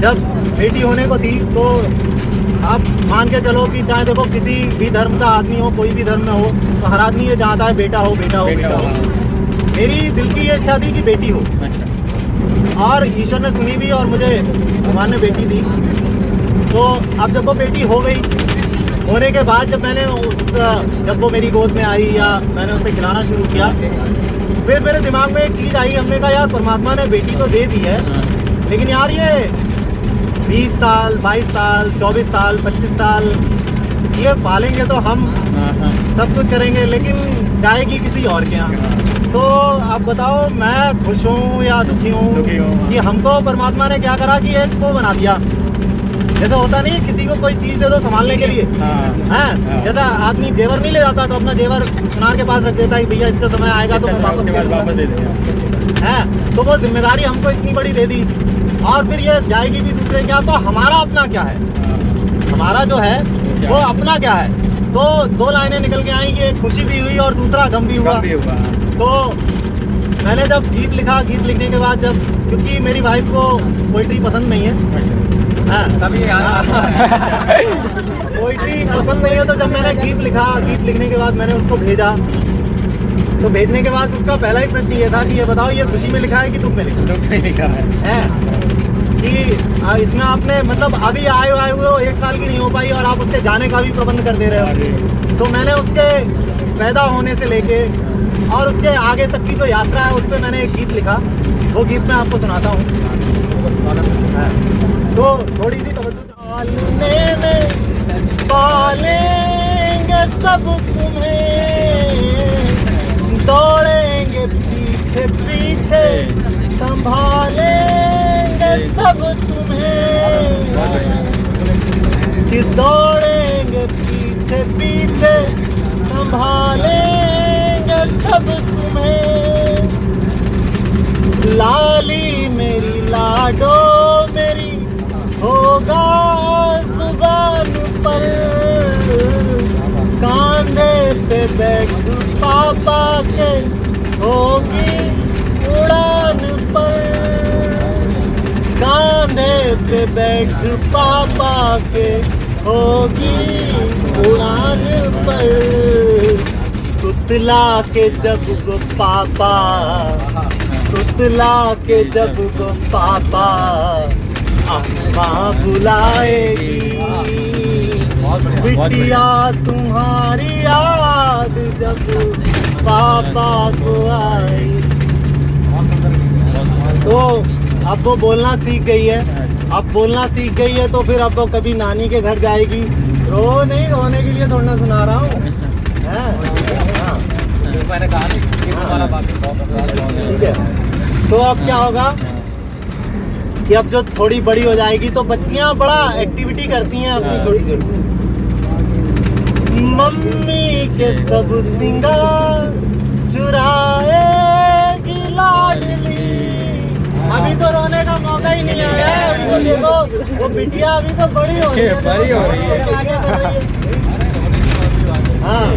जब बेटी होने को थी तो आप मान के चलो कि चाहे देखो किसी भी धर्म का आदमी हो, कोई भी धर्म में हो, तो हर आदमी ये चाहता है बेटा हो बेटा हो बेटा हो। मेरी दिल की ये इच्छा थी कि बेटी हो, और ईश्वर ने सुनी भी और मुझे भगवान ने बेटी दी। तो अब जब वो बेटी हो गई, होने के बाद जब वो मेरी गोद में आई या मैंने उसे खिलाना शुरू किया, फिर मेरे दिमाग में एक चीज़ आई। हमने कहा यार परमात्मा ने बेटी तो दे दी है, लेकिन यार ये 20 साल 22 साल 24 साल 25 साल ये पालेंगे तो हम सब कुछ करेंगे, लेकिन जाएगी किसी और के यहाँ। तो आप बताओ मैं खुश हूँ या दुखी हूँ कि हमको परमात्मा ने क्या करा कि इसको बना दिया। जैसा होता नहीं है किसी को कोई चीज़ दे दो संभालने के लिए, हैं जैसा आदमी जेवर नहीं ले जाता तो अपना जेवर सुनार के पास रख देता है कि भैया इतना समय आएगा तो मैं वापस दे दूँगा, हैं। तो वो जिम्मेदारी हमको इतनी बड़ी दे दी, और फिर ये जाएगी भी दूसरे क्या। तो हमारा अपना क्या है, हमारा जो है वो अपना क्या है। तो दो लाइनें निकल के आई कि एक खुशी भी हुई और दूसरा गम भी हुआ। तो मैंने जब गीत लिखा, गीत लिखने के बाद क्योंकि मेरी वाइफ को पोइट्री पसंद नहीं है, पोइट्री पसंद नहीं है, तो जब मैंने गीत लिखा, गीत लिखने के बाद मैंने उसको भेजा, तो भेजने के बाद उसका पहला ही प्रश्न ये था कि ये बताओ ये खुशी में लिखा है कि दुख में लिखा है? दुख में लिखा है कि इसमें आपने मतलब अभी आए हुए हो 1 साल की नहीं हो पाई और आप उसके जाने का भी प्रबंध कर दे रहे हो। तो मैंने उसके पैदा होने से लेके और उसके आगे तक की जो यात्रा है उस पर मैंने एक गीत लिखा, वो गीत मैं आपको सुनाता हूँ। तो थोड़ी सी पालने में पालेंगे सब तुम्हें, दौड़ेंगे पीछे पीछे संभालेंगे सब तुम्हें, कि दौड़ेंगे पीछे पीछे संभालेंगे सब तुम्हें। लाली मेरी लाडो मेरी होगा जुबान पर, कांधे पे बैठ पापा के होगी उड़ान पर, कांधे पे बैठ पापा के होगी उड़ान पर। तुतला के जब वो पापा, तुतला के जब वो पापा अम्मा बुलाएगी, बिटिया तुम्हारी याद जब पापा को आएगी। तो अब वो बोलना सीख गई है, अब बोलना सीख गई है, तो फिर अब वो कभी नानी के घर जाएगी। रोने के लिए थोड़ा सुना रहा हूँ, ठीक है। तो अब क्या होगा कि अब जो थोड़ी बड़ी हो जाएगी तो बच्चियां बड़ा एक्टिविटी करती हैं अपनी थोड़ी थोड़ी। मम्मी के सब सिंगार चुराएगी लाडली। अभी तो रोने का मौका ही नहीं आया, अभी तो देखो वो बिटिया अभी तो बड़ी हो रही है, क्या कर रही है। हाँ,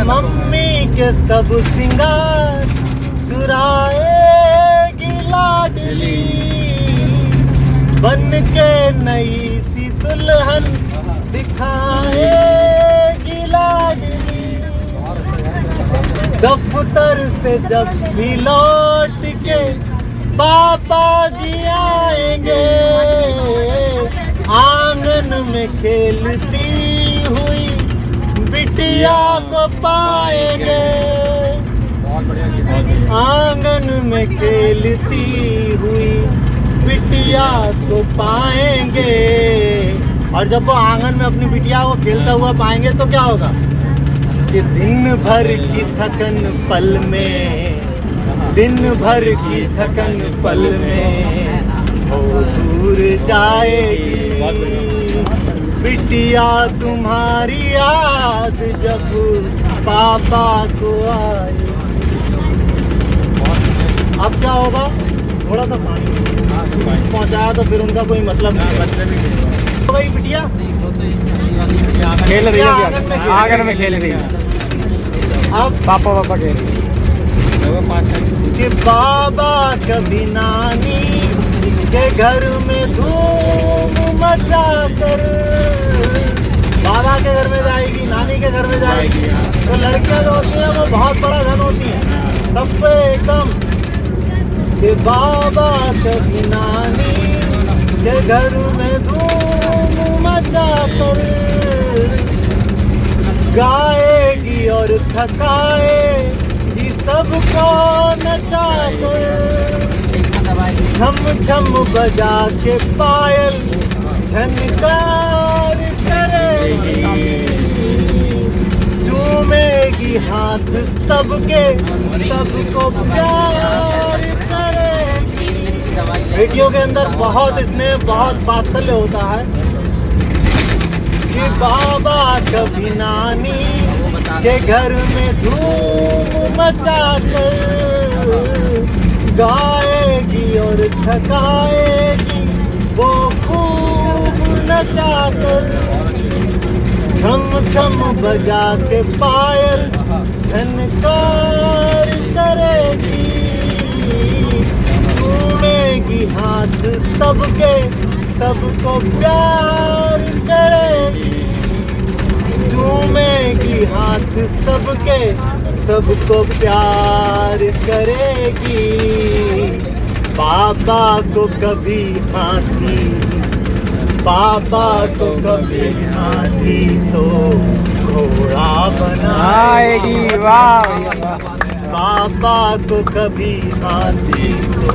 मम्मी के सब सिंगार चुराएगी लाडली, बन के नई सी दुल्हन दिखाएगी लाडली। दफ्तर से जब भी लौट के पापा जी आएंगे, आंगन में खेलती हुई बिटिया को पाएंगे, आंगन में खेलती हुई बिटिया को पाएंगे। और जब वो आंगन में अपनी बिटिया को खेलता हुआ पाएंगे तो क्या होगा कि दिन भर की थकन पल में, दिन भर की थकन पल में हो दूर जाएगी, बिटिया तुम्हारी याद जब पापा को आए। अब क्या होगा, थोड़ा सा पानी पहुंचाया तो फिर उनका कोई मतलब नहीं। तो भाई बिटिया खेल रही है, आंगन में खेल रही है। अब पापा खेल रही कि बाबा कभी नानी के घर में धूम मचा कर, बाबा के घर में जाएगी, नानी के घर में जाएगी। तो लड़कियां जो होती हैं वो बहुत बड़ा धन होती हैं सब पे एकदम, कि बाबा कभी नानी के घर में धूम मचा कर गाएगी और थकाएगी सबको नचा कर, झम झम बजा के पायल झनकार करेगी, चूमेगी हाथ सबके, सबको प्यार करेगी। बेटियों के अंदर बहुत स्नेह, बहुत वात्सल्य होता है कि बाबा कभी नानी के घर में धूम मचा कर गाएगी और थकाएगी वो खूब नचा कर, छम छम बजा के पायल झनकार करेगी, चूमेगी हाथ सबके, सबको प्यार करेगी, चूमेगी हाथ सबके, सबको प्यार करेगी। बाबा को कभी हाथी, बाबा को कभी हाथी तो घोड़ा बनाएगी। वाह बाबा को कभी हाथी तो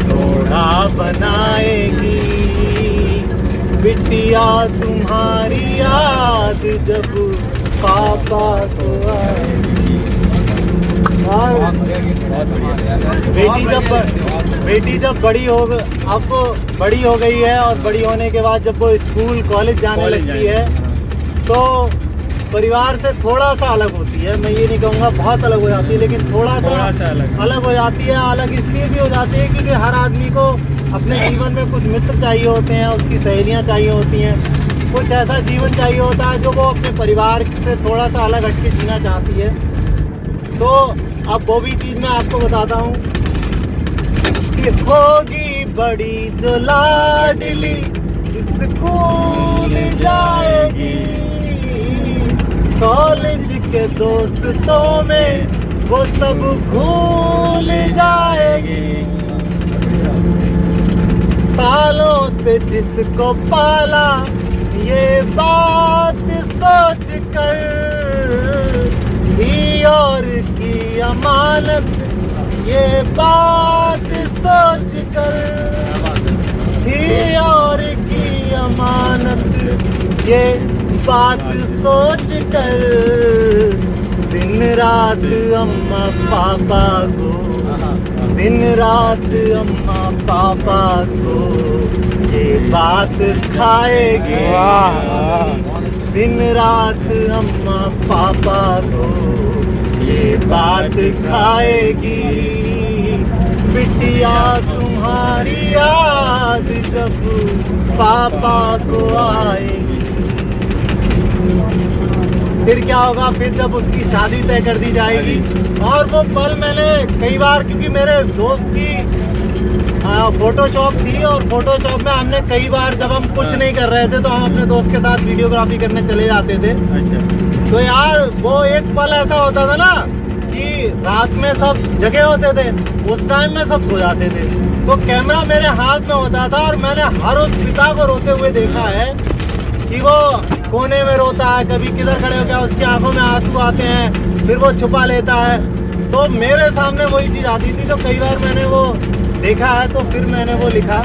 घोड़ा बनाएगी। बिटिया तुम्हारी याद जब पापा को आएगी। बेटी जब बड़ी हो, अब बड़ी हो गई है और बड़ी होने के बाद जब वो स्कूल कॉलेज जाने लगती है तो परिवार से थोड़ा सा अलग होती है। मैं ये नहीं कहूँगा बहुत अलग हो जाती है, लेकिन थोड़ा सा अलग हो जाती है। अलग इसलिए भी हो जाती है क्योंकि हर आदमी को अपने जीवन में कुछ मित्र चाहिए होते हैं, उसकी सहेलियाँ चाहिए होती हैं, कुछ ऐसा जीवन चाहिए होता है जो वो अपने परिवार से थोड़ा सा अलग हटके जीना चाहती है। तो अब वो भी चीज़ मैं आपको बताता हूँ कि होगी बड़ी जो लाडली स्कूल जाएगी, कॉलेज के दोस्तों में वो सब भूल जाएगी, सालों से जिसको पाला ये बात सोच कर, ही और की अमानत ये बात सोच कर, ही और की अमानत ये बात सोच कर, दिन रात अम्मा पापा को, दिन रात अम्मा पापा को ये बात खाएगी। दिन रात अम्मा पापा को ये बात खाएगी। बिटिया तुम्हारी याद जब पापा को आएगी। फिर क्या होगा? फिर जब उसकी शादी तय कर दी जाएगी। और वो पल मैंने कई बार, क्योंकि मेरे दोस्त की फोटोशॉप थी और फोटोशॉप में हमने कई बार, जब हम कुछ नहीं कर रहे थे तो हम अपने दोस्त के साथ वीडियोग्राफी करने चले जाते थे। अच्छा। तो यार वो एक पल ऐसा होता था ना कि रात में सब जगे होते थे, उस टाइम में सब सो जाते थे, तो कैमरा मेरे हाथ में होता था और मैंने हर उस पिता को रोते हुए देखा है कि वो कोने में रोता है, कभी किधर खड़े हो गया, उसकी आंखों में आंसू आते हैं, फिर वो छुपा लेता है। तो मेरे सामने वही चीज़ आती थी, तो कई बार मैंने वो देखा है, तो फिर मैंने वो लिखा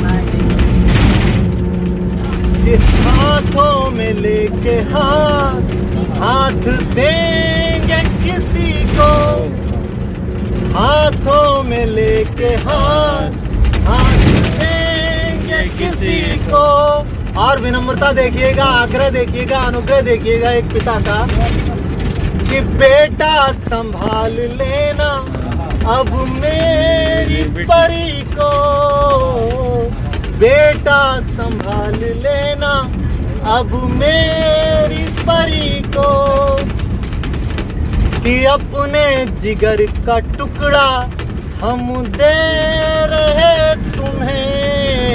कि हाथों में लेके हाथ देंगे किसी को, हाथों में लेके हाथ देंगे किसी को। और विनम्रता देखिएगा, आग्रह देखिएगा, अनुग्रह देखिएगा एक पिता का कि बेटा संभाल लेना अब मेरी परी को, बेटा संभाल लेना अब मेरी परी को, कि अपने जिगर का टुकड़ा हम दे रहे तुम्हें,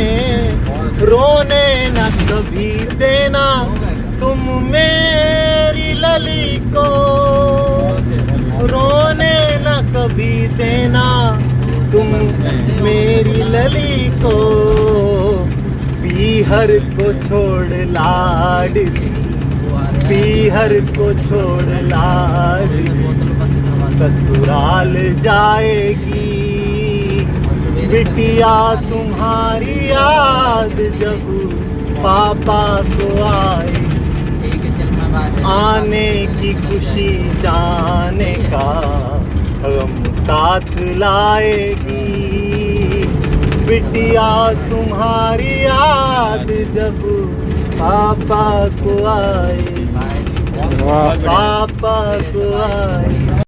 रोने न कभी देना तुम मेरी लली को, रोने न कभी देना तुम मेरी लली को। पीहर को छोड़ लाडली, पीहर को छोड़ लाडली, ससुराल जाएगी बिटिया तुम्हारी याद जब पापा को आए, आने की खुशी जाने का हम साथ लाएगी। बिटिया तुम्हारी याद जब पापा को आए, पापा को आए।